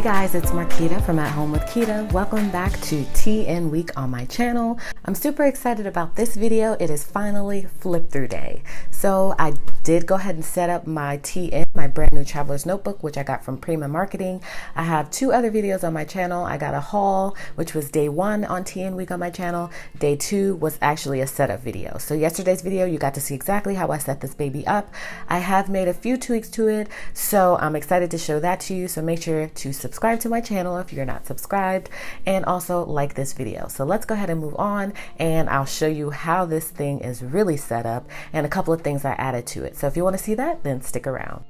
guys, it's Marquita from At Home with Quita. Welcome back to TN Week on my channel. I'm super excited about this video. It is finally flip through day. So I did go ahead and set up my TN, my brand new traveler's notebook, which I got from Prima Marketing. I have two other videos on my channel. I got a haul, which was day 1 on TN Week on my channel. Day 2 was actually a setup video. So yesterday's video, you got to see exactly how I set this baby up. I have made a few tweaks to it, so I'm excited to show that to you. So make sure to subscribe to my channel if you're not subscribed, and also like this video. So let's go ahead and move on, and I'll show you how this thing is really set up and a couple of things I added to it. So if you want to see that, then stick around.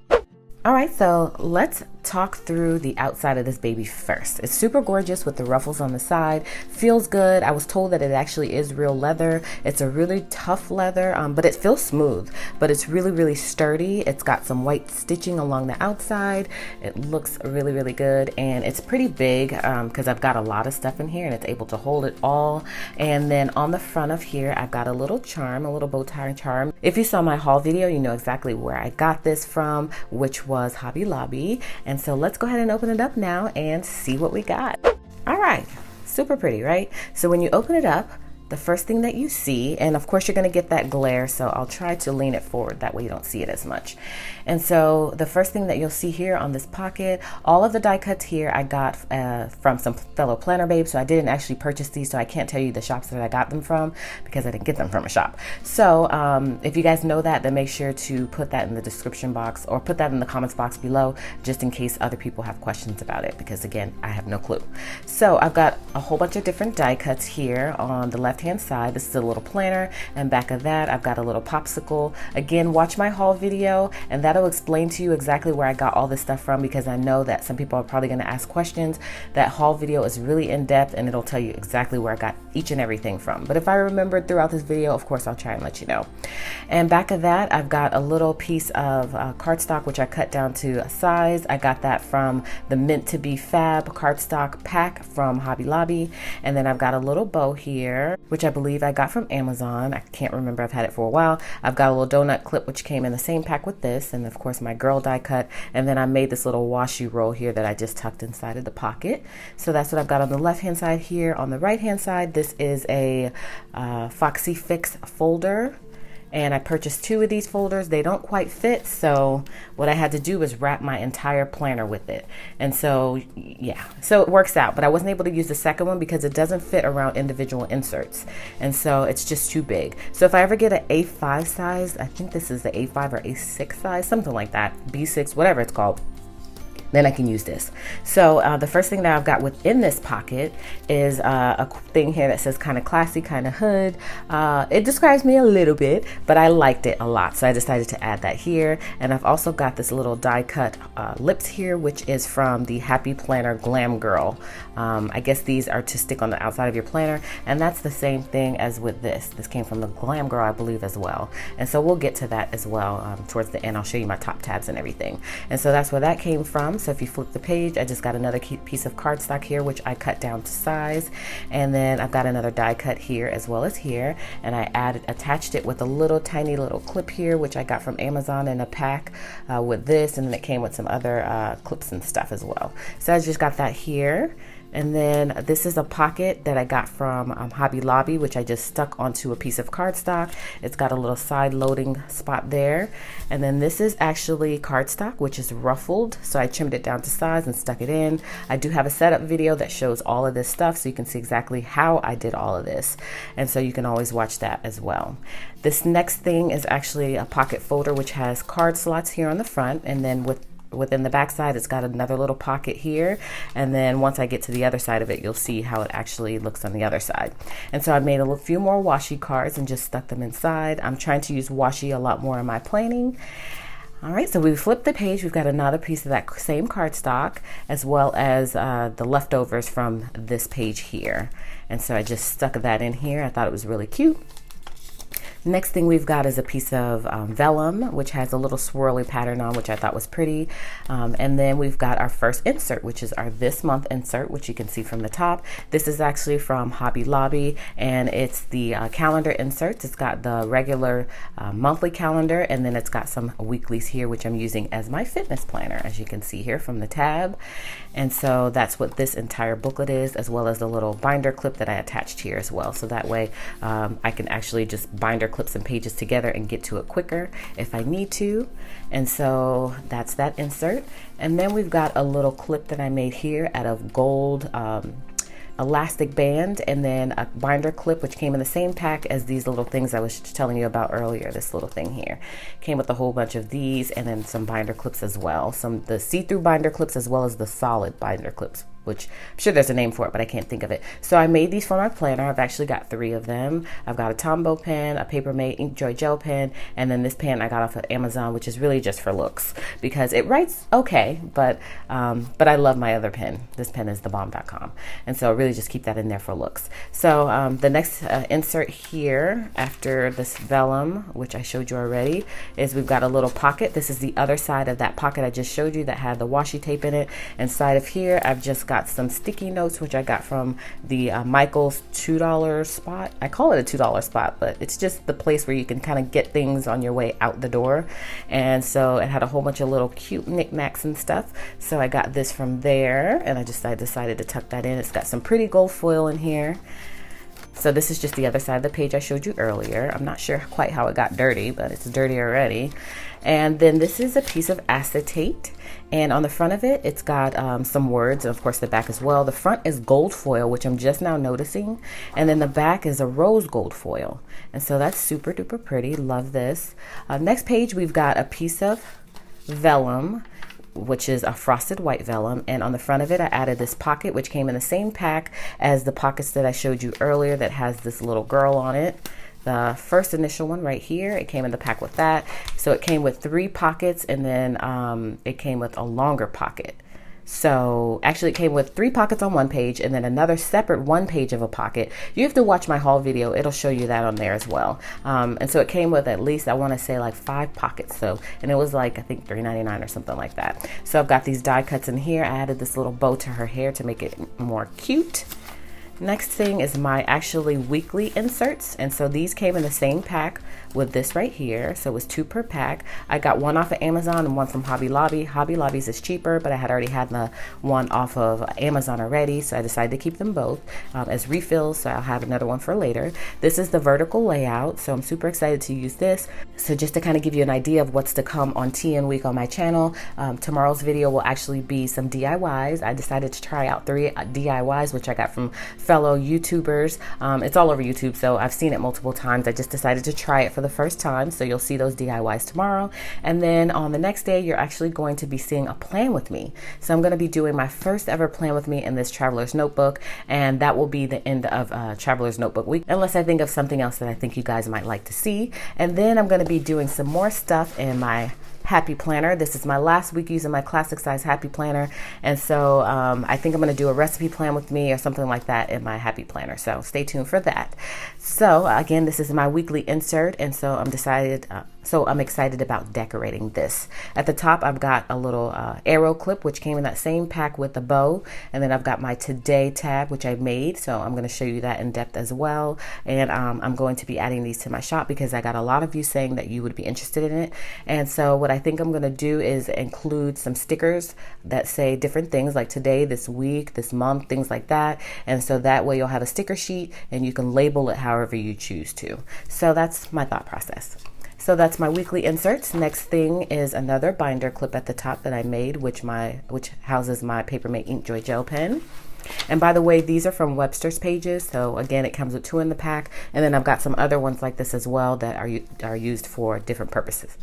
All right, so let's talk through the outside of this baby first. It's super gorgeous with the ruffles on the side. Feels good. I was told that it actually is real leather. It's a really tough leather, but it feels smooth, but it's really, really sturdy. It's got some white stitching along the outside. It looks really, really good, and it's pretty big because I've got a lot of stuff in here and it's able to hold it all. And then on the front of here, I've got a little charm, a little bow tie charm. If you saw my haul video, you know exactly where I got this from, which was Hobby Lobby. And so let's go ahead and open it up now and see what we got. All right, super pretty, right? So when you open it up, the first thing that you see, and of course you're going to get that glare, so I'll try to lean it forward, that way you don't see it as much. And so the first thing that you'll see here on this pocket, all of the die cuts here I got from some fellow planner babes, so I didn't actually purchase these, so I can't tell you the shops that I got them from because I didn't get them from a shop. So if you guys know that, then make sure to put that in the description box or put that in the comments box below, just in case other people have questions about it, because again, I have no clue. So I've got a whole bunch of different die cuts here on the left hand side. This is a little planner, and back of that I've got a little popsicle. Again, watch my haul video and that'll explain to you exactly where I got all this stuff from, because I know that some people are probably going to ask questions. That haul video is really in depth and it'll tell you exactly where I got each and everything from. But if I remember throughout this video, of course I'll try and let you know. And back of that I've got a little piece of cardstock, which I cut down to a size. I got that from the Meant to Be Fab cardstock pack from Hobby Lobby. And then I've got a little bow here, which I believe I got from Amazon. I can't remember, I've had it for a while. I've got a little donut clip, which came in the same pack with this, and of course my girl die cut. And then I made this little washi roll here that I just tucked inside of the pocket. So that's what I've got on the left hand side here. On the right hand side, this is a Foxy Fix Folder. And I purchased 2 of these folders. They don't quite fit, so what I had to do was wrap my entire planner with it. And so, yeah, so it works out. But I wasn't able to use the second one because it doesn't fit around individual inserts. And so it's just too big. So if I ever get an A5 size, I think this is the A5 or A6 size, something like that, B6, whatever it's called, then I can use this. So the first thing that I've got within this pocket is a thing here that says kind of classy, kind of hood. It describes me a little bit, but I liked it a lot, so I decided to add that here. And I've also got this little die cut lips here, which is from the Happy Planner Glam Girl. I guess these are to stick on the outside of your planner, and that's the same thing as with this. This came from the Glam Girl, I believe, as well. And so we'll get to that as well towards the end. I'll show you my top tabs and everything. And so that's where that came from. So if you flip the page, I just got another piece of cardstock here, which I cut down to size. And then I've got another die cut here as well as here. And I attached it with a little tiny little clip here, which I got from Amazon in a pack with this. And then it came with some other clips and stuff as well. So I just got that here. And then this is a pocket that I got from Hobby Lobby, which I just stuck onto a piece of cardstock. It's got a little side loading spot there. And then this is actually cardstock, which is ruffled. So I trimmed it down to size and stuck it in. I do have a setup video that shows all of this stuff, so you can see exactly how I did all of this. And so you can always watch that as well. This next thing is actually a pocket folder, which has card slots here on the front. And then within the back side, it's got another little pocket here. And then once I get to the other side of it, you'll see how it actually looks on the other side. And so I made a few more washi cards and just stuck them inside. I'm trying to use washi a lot more in my planning. All right, so we flipped the page. We've got another piece of that same cardstock, as well as the leftovers from this page here. And so I just stuck that in here. I thought it was really cute. Next thing we've got is a piece of vellum, which has a little swirly pattern on, which I thought was pretty. And then we've got our first insert, which is our this month insert, which you can see from the top. This is actually from Hobby Lobby, and it's the calendar inserts. It's got the regular monthly calendar, and then it's got some weeklies here, which I'm using as my fitness planner, as you can see here from the tab. And so that's what this entire booklet is, as well as the little binder clip that I attached here as well. So that way I can actually just binder clip some pages together and get to it quicker if I need to. And so that's that insert. And then we've got a little clip that I made here out of gold elastic band, and then a binder clip which came in the same pack as these little things I was telling you about earlier. This little thing here came with a whole bunch of these, and then some binder clips as well, the see-through binder clips as well as the solid binder clips, which I'm sure there's a name for it, but I can't think of it. So I made these for my planner. I've actually got 3 of them. I've got a Tombow pen, a Papermate Inkjoy gel pen, and then this pen I got off of Amazon, which is really just for looks because it writes okay, but I love my other pen. This pen is thebomb.com, and so I really just keep that in there for looks. So the next insert here after this vellum, which I showed you already, is we've got a little pocket. This is the other side of that pocket I just showed you that had the washi tape in it. Inside of here, I've just got some sticky notes, which I got from the Michael's $2 spot. I call it a $2 spot, but it's just the place where you can kind of get things on your way out the door. And so it had a whole bunch of little cute knickknacks and stuff. So I got this from there, and I decided to tuck that in. It's got some pretty gold foil in here. So this is just the other side of the page I showed you earlier. I'm not sure quite how it got dirty, but it's dirty already. And then this is a piece of acetate, and on the front of it, it's got some words, and of course the back as well. The front is gold foil, which I'm just now noticing, and then the back is a rose gold foil. And so that's super duper pretty. Love this. Next page, we've got a piece of vellum, which is a frosted white vellum, and on the front of it I added this pocket, which came in the same pack as the pockets that I showed you earlier that has this little girl on it. The first initial one right here, it came in the pack with that. So it came with 3 pockets, and then it came with a longer pocket. So actually it came with 3 pockets on one page, and then another separate 1 page of a pocket. You have to watch my haul video. It'll show you that on there as well. And so it came with at least, I want to say, like 5 pockets. So, and it was like, I think $3.99 or something like that. So I've got these die cuts in here. I added this little bow to her hair to make it more cute. Next thing is my actually weekly inserts, and so these came in the same pack with this right here, so it was 2 per pack. I got 1 off of Amazon and 1 from Hobby Lobby. Hobby Lobby's is cheaper, but I had already had the 1 off of Amazon already, so I decided to keep them both as refills, so I'll have another one for later. This is the vertical layout, so I'm super excited to use this. So just to kind of give you an idea of what's to come on TN Week on my channel, tomorrow's video will actually be some DIYs. I decided to try out 3 DIYs, which I got from fellow YouTubers. It's all over YouTube, so I've seen it multiple times. I just decided to try it for the first time, so you'll see those DIYs tomorrow. And then on the next day, you're actually going to be seeing a plan with me. So I'm going to be doing my first ever plan with me in this Traveler's Notebook, and that will be the end of Traveler's Notebook week, unless I think of something else that I think you guys might like to see. And then I'm going to be doing some more stuff in my Happy Planner. This is my last week using my classic size Happy Planner, and so I think I'm going to do a recipe plan with me or something like that in my Happy Planner, so stay tuned for that. So again, this is my weekly insert, and so I'm excited about decorating this. At the top, I've got a little arrow clip, which came in that same pack with the bow, and then I've got my Today tab, which I made, so I'm going to show you that in depth as well. And I'm going to be adding these to my shop because I got a lot of you saying that you would be interested in it. And so what I think I'm going to do is include some stickers that say different things, like today, this week, this month, things like that. And so that way you'll have a sticker sheet and you can label it however you choose to. So that's my thought process. So that's my weekly inserts. Next thing is another binder clip at the top that I made, which houses my Papermate Inkjoy gel pen. And by the way, these are from Webster's pages. So again, it comes with 2 in the pack. And then I've got some other ones like this as well that are used for different purposes.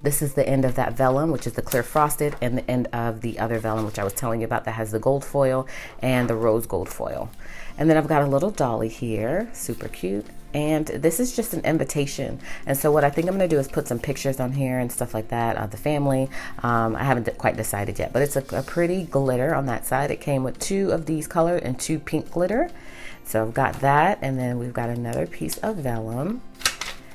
This is the end of that vellum, which is the clear frosted, and the end of the other vellum, which I was telling you about, that has the gold foil and the rose gold foil. And then I've got a little dolly here, super cute. And this is just an invitation. And so what I think I'm going to do is put some pictures on here and stuff like that of the family. I haven't quite decided yet, but it's a pretty glitter on that side. It came with 2 of these color and 2 pink glitter. So I've got that, and then we've got another piece of vellum.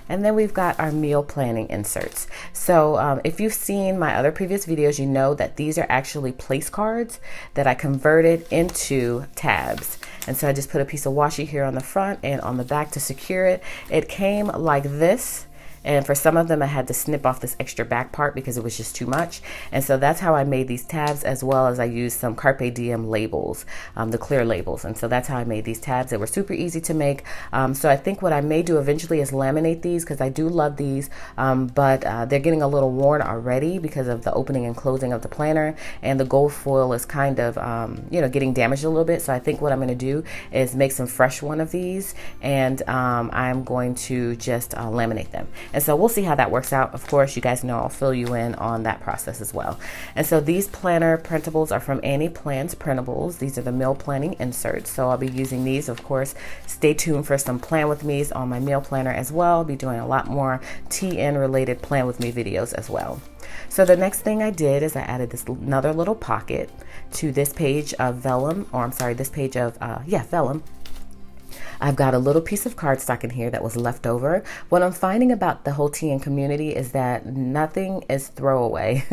And then we've got our meal planning inserts. So if you've seen my other previous videos, you know that these are actually place cards that I converted into tabs. And so I just put a piece of washi here on the front and on the back to secure it. It came like this. And for some of them, I had to snip off this extra back part because it was just too much. And so that's how I made these tabs, as well as I used some Carpe Diem labels, the clear labels. And so that's how I made these tabs. They were super easy to make. So I think what I may do eventually is laminate these, because I do love these, but they're getting a little worn already because of the opening and closing of the planner. And the gold foil is kind of, you know, getting damaged a little bit. So I think what I'm going to do is make some fresh one of these, and I'm going to just laminate them. And so we'll see how that works out. Of course, you guys know I'll fill you in on that process as well. And so these planner printables are from Annie Plans Printables. These are the meal planning inserts. So I'll be using these. Of course, stay tuned for some Plan With Me's on my meal planner as well. I'll be doing a lot more TN related Plan With Me videos as well. So the next thing I did is I added this another little pocket to this page of vellum, or I'm sorry, this page of, vellum. I've got a little piece of cardstock in here that was left over. What I'm finding about the whole TN community is that nothing is throwaway.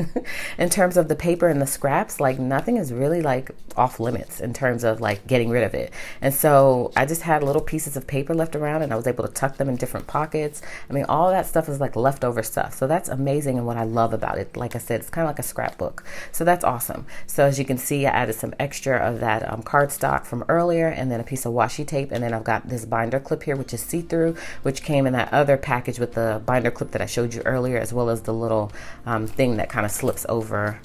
In terms of the paper and the scraps, like nothing is really like off limits in terms of like getting rid of it. And so I just had little pieces of paper left around, and I was able to tuck them in different pockets. I mean, all that stuff is like leftover stuff. So that's amazing, and what I love about it, like I said, it's kind of like a scrapbook. So that's awesome. So as you can see, I added some extra of that cardstock from earlier, and then a piece of washi tape, and then I've got this binder clip here, which is see-through, which came in that other package with the binder clip that I showed you earlier, as well as the little thing that kind of slips over.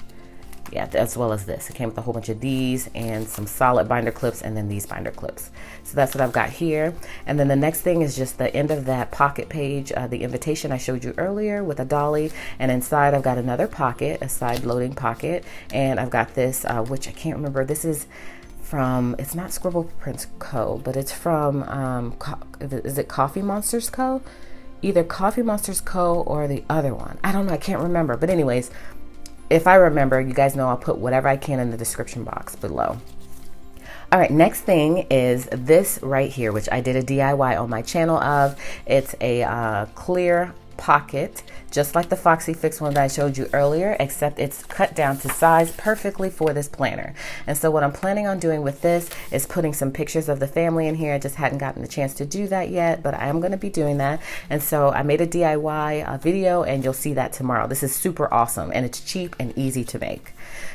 Yeah, as well as this. It came with a whole bunch of these and some solid binder clips, and then these binder clips. So that's what I've got here. And then the next thing is just the end of that pocket page, the invitation I showed you earlier with a dolly. And inside I've got another pocket, a side loading pocket. And I've got this, which I can't remember. This is from, it's not Scribble Prints Co., but it's from, is it Coffee Monsters Co.? Either Coffee Monsters Co. or the other one. I don't know, I can't remember. But anyways, if I remember, you guys know I'll put whatever I can in the description box below. All right, next thing is this right here, which I did a DIY on my channel of. It's a clear pocket, just like the Foxy Fix one that I showed you earlier, except it's cut down to size perfectly for this planner. And so what I'm planning on doing with this is putting some pictures of the family in here. I just hadn't gotten the chance to do that yet, but I am going to be doing that. And so I made a DIY video, and you'll see that tomorrow. This is super awesome, and it's cheap and easy to make.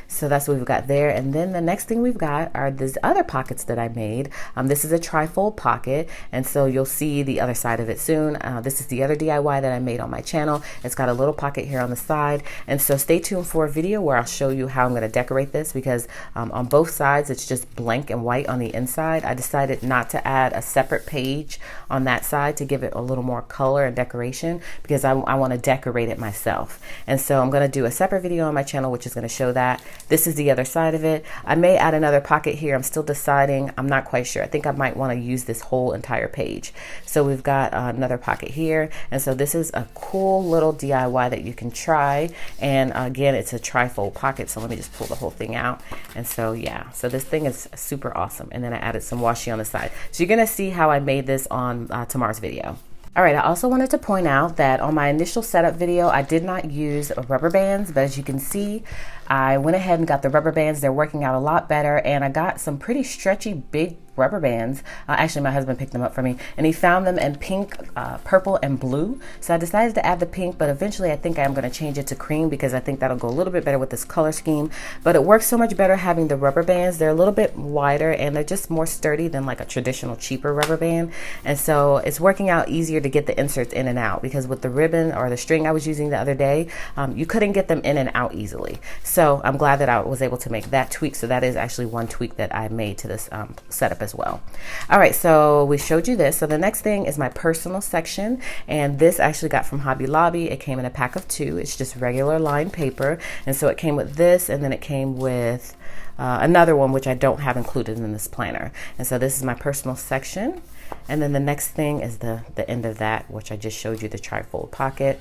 So that's what we've got there. And then the next thing we've got are these other pockets that I made. This is a trifold pocket, and so you'll see the other side of it soon. This is the other DIY that I made on my channel. It's got a little pocket here on the side, and so stay tuned for a video where I'll show you how I'm going to decorate this, because on both sides it's just blank and white on the inside. I decided not to add a separate page on that side to give it a little more color and decoration, because I want to decorate it myself. And so I'm going to do a separate video on my channel which is going to show that. This is the other side of it. I may add another pocket here. I'm still deciding. I'm not quite sure. I think I might want to use this whole entire page. So we've got another pocket here. And so this is a cool little DIY that you can try. And again, it's a trifold pocket. So let me just pull the whole thing out. And so yeah, so this thing is super awesome. And then I added some washi on the side. So you're going to see how I made this on tomorrow's video. All right, I also wanted to point out that on my initial setup video, I did not use rubber bands, but as you can see, I went ahead and got the rubber bands. They're working out a lot better, and I got some pretty stretchy, big rubber bands. Actually, my husband picked them up for me, and he found them in pink, purple, and blue. So I decided to add the pink, but eventually I think I'm going to change it to cream, because I think that'll go a little bit better with this color scheme. But it works so much better having the rubber bands. They're a little bit wider, and they're just more sturdy than like a traditional, cheaper rubber band. And so it's working out easier to get the inserts in and out, because with the ribbon or the string I was using the other day, you couldn't get them in and out easily. So I'm glad that I was able to make that tweak. So that is actually one tweak that I made to this setup as well. All right, so we showed you this. So the next thing is my personal section, and this I actually got from Hobby Lobby. It came in a pack of 2. It's just regular lined paper, and so it came with this, and then it came with another one which I don't have included in this planner. And so this is my personal section, and then the next thing is the end of that, which I just showed you, the trifold pocket.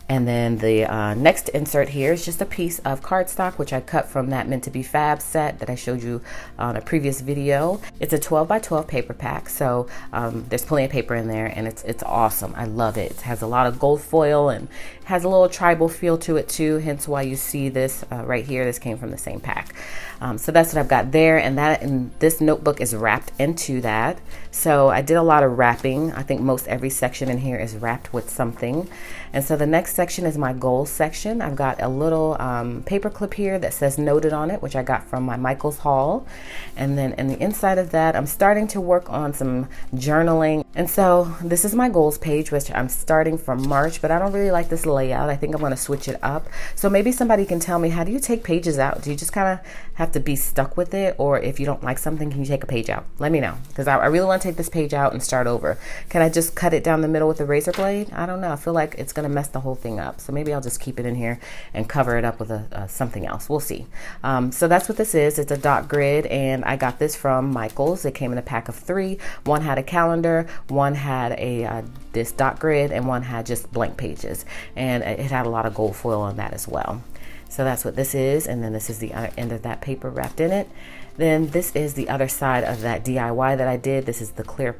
And then the next insert here is just a piece of cardstock, which I cut from that Meant to Be Fab set that I showed you on a previous video. It's a 12 by 12 paper pack, so there's plenty of paper in there, and it's awesome. I love it. It has a lot of gold foil and has a little tribal feel to it too, hence why you see this right here. This came from the same pack. So that's what I've got there, and this notebook is wrapped into that. So I did a lot of wrapping. I think most every section in here is wrapped with something. And so the next section is my goals section. I've got a little paper clip here that says noted on it, which I got from my Michaels haul. And then in the inside of that, I'm starting to work on some journaling. And so this is my goals page, which I'm starting from March, but I don't really like this layout. I think I'm going to switch it up. So maybe somebody can tell me, how do you take pages out? Do you just kind of have to be stuck with it? Or if you don't like something, can you take a page out? Let me know, because I really want to take this page out and start over. Can I just cut it down the middle with a razor blade? I don't know. I feel like it's going to mess the whole thing up. So maybe I'll just keep it in here and cover it up with something else. We'll see. So that's what this is. It's a dot grid, and I got this from Michaels. It came in a pack of 3. One had a calendar, one had this dot grid, and one had just blank pages. And it had a lot of gold foil on that as well. So that's what this is, and then this is the other end of that paper wrapped in it. Then this is the other side of that DIY that I did. This is the clear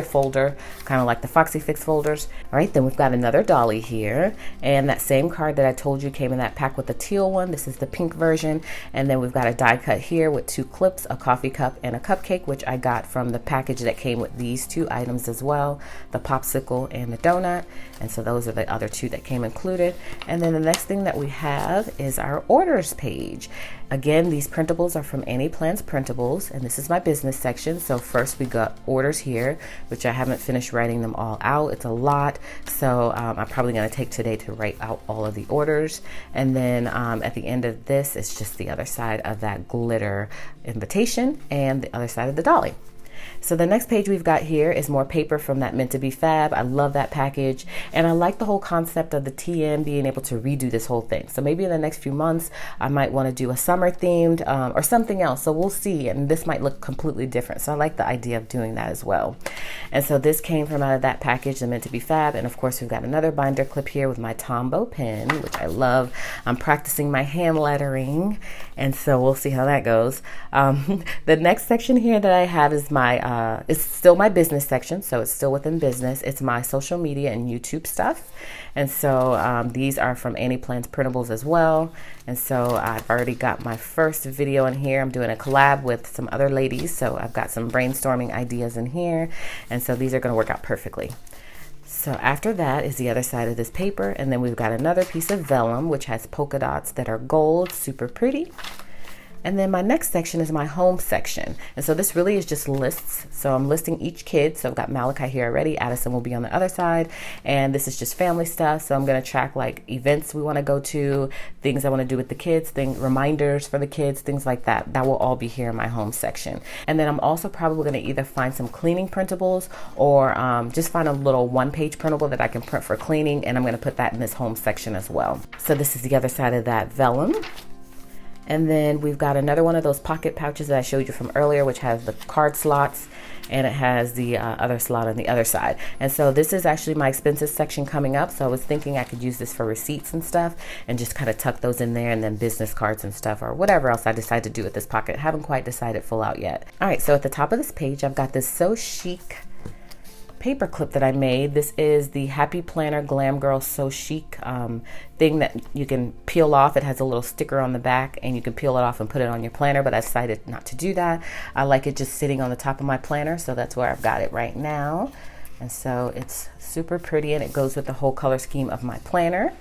folder, kind of like the Foxy Fix folders. All right, then we've got another dolly here, and that same card that I told you came in that pack with the teal one. This is the pink version, and then we've got a die cut here with 2 clips, a coffee cup, and a cupcake, which I got from the package that came with these 2 items as well, the popsicle and the donut. And so those are the other 2 that came included. And then the next thing that we have is our orders page. Again, these printables are from Annie Plans Printables, and this is my business section. So first we got orders here, which I haven't finished writing them all out. It's a lot, so I'm probably going to take today to write out all of the orders. And then at the end of this, it's just the other side of that glitter invitation and the other side of the dolly. So the next page we've got here is more paper from that Meant to Be Fab. I love that package, and I like the whole concept of the TN being able to redo this whole thing. So maybe in the next few months I might want to do a summer themed or something else, so we'll see, and this might look completely different. So I like the idea of doing that as well. And so this came from out of that package, the Meant to Be Fab, and of course we've got another binder clip here with my Tombow pen, which I love. I'm practicing my hand lettering, and so we'll see how that goes. The next section here that I have is my it's still my business section, so it's still within business. It's my social media and YouTube stuff. And so these are from Annie Plans Printables as well. And so I've already got my first video in here. I'm doing a collab with some other ladies, so I've got some brainstorming ideas in here. And so these are going to work out perfectly. So after that is the other side of this paper, and then we've got another piece of vellum which has polka dots that are gold, super pretty. And then my next section is my home section. And so this really is just lists. So I'm listing each kid. So I've got Malachi here already. Addison will be on the other side. And this is just family stuff. So I'm going to track like events we want to go to, things I want to do with the kids, reminders for the kids, things like that. That will all be here in my home section. And then I'm also probably going to either find some cleaning printables or just find a little 1-page printable that I can print for cleaning. And I'm going to put that in this home section as well. So this is the other side of that vellum. And then we've got another one of those pocket pouches that I showed you from earlier, which has the card slots, and it has the other slot on the other side. And so this is actually my expenses section coming up. So I was thinking I could use this for receipts and stuff and just kind of tuck those in there, and then business cards and stuff or whatever else I decide to do with this pocket. Haven't quite decided full out yet. All right, so at the top of this page, I've got this So Chic paper clip that I made. This is the Happy Planner Glam Girl So Chic thing that you can peel off. It has a little sticker on the back, and you can peel it off and put it on your planner, but I decided not to do that. I like it just sitting on the top of my planner, so that's where I've got it right now. And so it's super pretty, and it goes with the whole color scheme of my planner.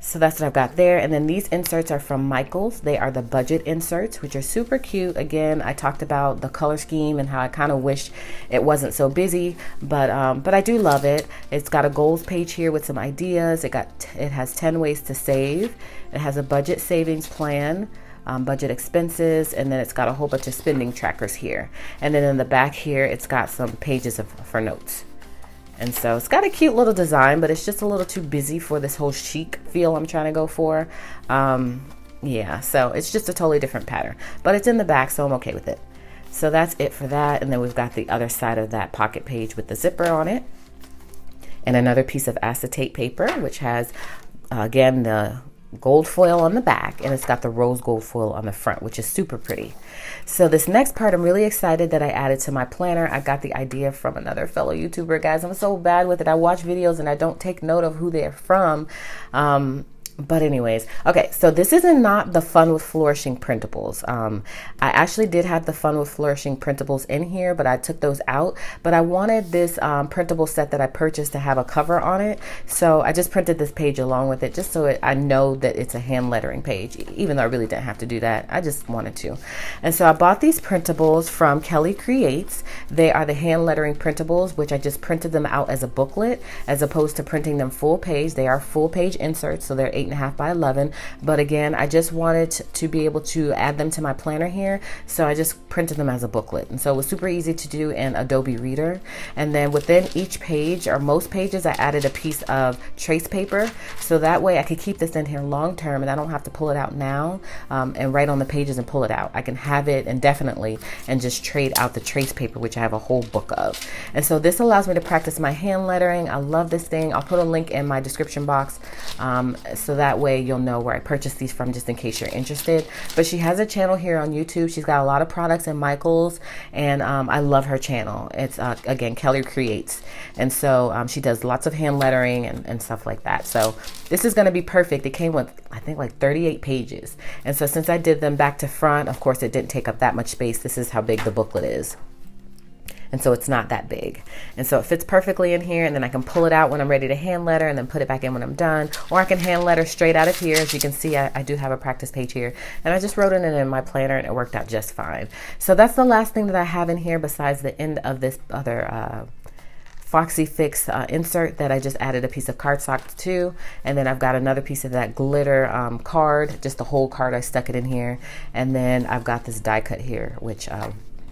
So that's what I've got there. And then these inserts are from Michaels. They are the budget inserts, which are super cute. Again, I talked about the color scheme and how I kind of wish it wasn't so busy, but I do love it. It's got a goals page here with some ideas. It has 10 ways to save. It has a budget savings plan, budget expenses, and then it's got a whole bunch of spending trackers here. And then in the back here, it's got some pages for notes. And so it's got a cute little design, but it's just a little too busy for this whole chic feel I'm trying to go for. Yeah, so it's just a totally different pattern, but it's in the back, so I'm okay with it. So that's it for that. And then we've got the other side of that pocket page with the zipper on it. and another piece of acetate paper, which has, again, the gold foil on the back, and it's got the rose gold foil on the front, which is super pretty. So this next part, I'm really excited that I added to my planner. I got the idea from another fellow YouTuber, guys. I'm so bad with it. I watch videos and I don't take note of who they're from. But anyways, okay, so this is not the Fun with Flourishing printables. I actually did have the Fun with Flourishing printables in here, but I took those out. But I wanted this printable set that I purchased to have a cover on it. So I just printed this page along with it, just so I know that it's a hand lettering page, even though I really didn't have to do that. I just wanted to. And so I bought these printables from Kelly Creates. They are the hand lettering printables, which I just printed them out as a booklet, as opposed to printing them full page. They are full page inserts, so they're 8.5 by 11. But again, I just wanted to be able to add them to my planner here, so I just printed them as a booklet. And so it was super easy to do in Adobe Reader. And then within each page, or most pages, I added a piece of trace paper, so that way I could keep this in here long term and I don't have to pull it out now and write on the pages and pull it out. I can have it indefinitely and just trade out the trace paper, which I have a whole book of. And so this allows me to practice my hand lettering. I love this thing. I'll put a link in my description box, so that way you'll know where I purchased these from, just in case you're interested. But she has a channel here on YouTube. She's got a lot of products in Michael's, and I love her channel. It's again, Kelly Creates. And so she does lots of hand lettering and stuff like that. So this is going to be perfect. It came with, I think, like 38 pages. And so since I did them back to front, of course it didn't take up that much space. This is how big the booklet is. And so it's not that big. And so it fits perfectly in here, and then I can pull it out when I'm ready to hand letter and then put it back in when I'm done. Or I can hand letter straight out of here. As you can see, I do have a practice page here, and I just wrote it in my planner and it worked out just fine. So that's the last thing that I have in here besides the end of this other Foxy Fix insert that I just added a piece of cardstock to, and then I've got another piece of that glitter card, just the whole card. I stuck it in here, and then I've got this die cut here, which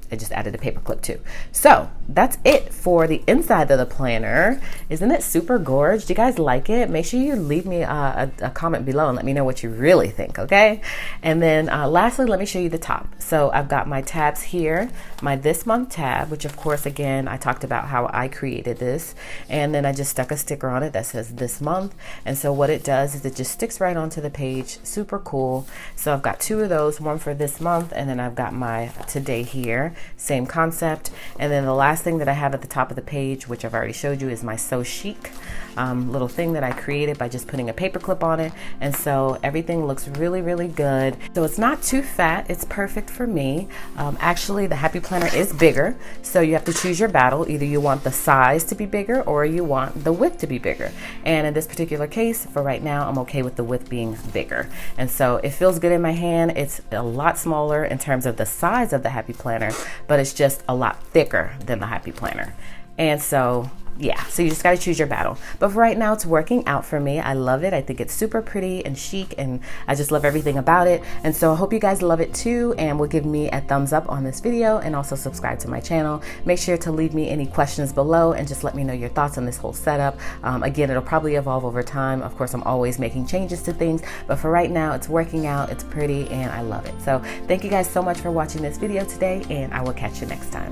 I just added a paper clip too. So that's it for the inside of the planner. Isn't it super gorgeous? Do you guys like it? Make sure you leave me a comment below and let me know what you really think, okay? And then lastly, let me show you the top. So I've got my tabs here, my this month tab, which of course, again, I talked about how I created this. And then I just stuck a sticker on it that says this month. And so what it does is it just sticks right onto the page. Super cool. So I've got two of those, one for this month, and then I've got my today here. Same concept. And then the last thing that I have at the top of the page, which I've already showed you, is my So Chic little thing that I created by just putting a paper clip on it. And so everything looks really, really good. So it's not too fat. It's perfect for me. Actually, the Happy Planner is bigger. So you have to choose your battle. Either you want the size to be bigger or you want the width to be bigger. And in this particular case, for right now, I'm okay with the width being bigger. And so it feels good in my hand. It's a lot smaller in terms of the size of the Happy Planner, but it's just a lot thicker than the Happy Planner. And so yeah, so you just got to choose your battle. But for right now, it's working out for me. I love it. I think it's super pretty and chic, and I just love everything about it. And so I hope you guys love it too, and will give me a thumbs up on this video, and also subscribe to my channel. Make sure to leave me any questions below and just let me know your thoughts on this whole setup. Again, it'll probably evolve over time. Of course, I'm always making changes to things, but for right now, it's working out. It's pretty, and I love it. So thank you guys so much for watching this video today, and I will catch you next time.